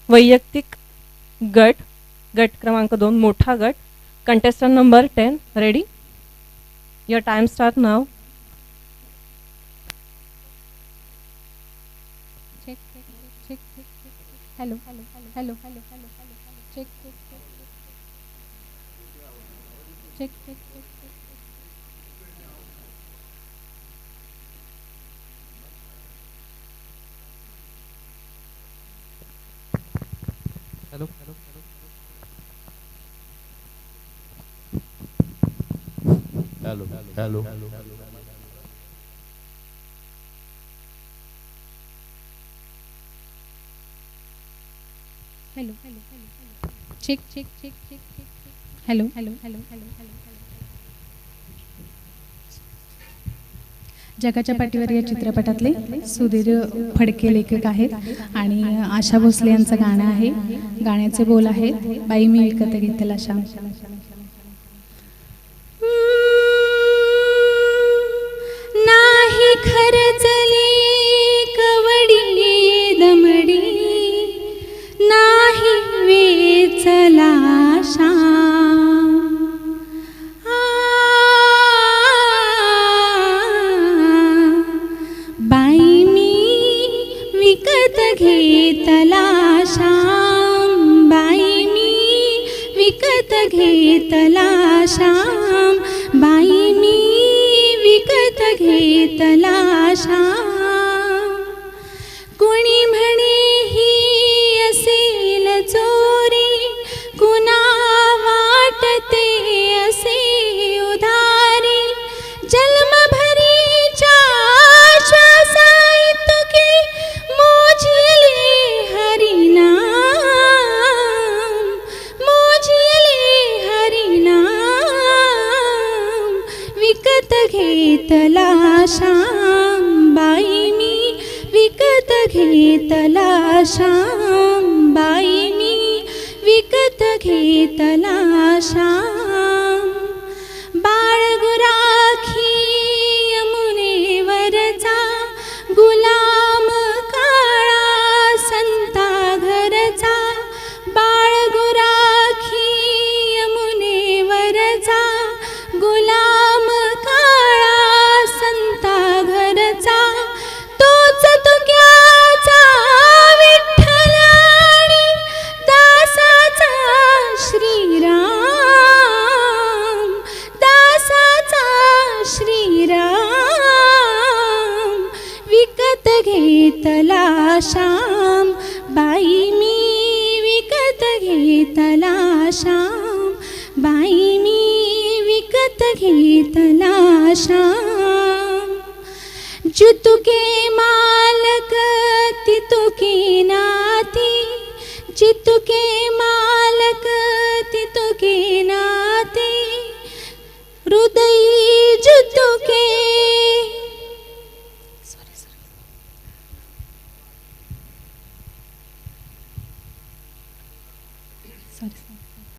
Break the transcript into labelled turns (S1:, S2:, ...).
S1: वैयक्तिक गट क्रमांक 2 मोठा गट contestant number 10 ready your time start now
S2: check check check hello hello hello hello hello check check check check
S3: hello hello hello
S2: hello check check check check hello hello hello hello जगाच्या पाठीवर या चित्रपटातले सुधीर फडके लेखक आहेत आणि आशा भोसले यांचं गाणं आहे. गाण्याचे बोल आहेत बाई मी विकत घेतला श्याम. नाही खरचली कवडी दमडी नाही वेचला श्याम. बाई मी विकत घेतला श्याम. बाई मी विकत घेतला श्याम. बाई मी विकत घेतला श्याम. कुणी म्हणे ही असेल चोरी कुणा वाटते असे उधारी. जन्मभरीच्या श्वासाई तुके मोजिले हरिनाम. मोजिले हरिनाम. विकत घेतला श्याम. बाई मी विकत घेतला श्याम. बाई मी विकत घेतला श्याम. बाळगुराखी यमुनेवरचा गुलाम काळा संता घरचा. बाळगुराखी यमुनेवरचा गुलाम काळा संता घरचा. तोच तुक्याचा विठ्ठल आणि दासाचा श्रीराम. दासाचा श्रीराम. विकत घेतला श्याम. बाई मी विकत घेतला श्याम. बाई मी विकत घेतला श्याम. जुतुके मालक तितुके ना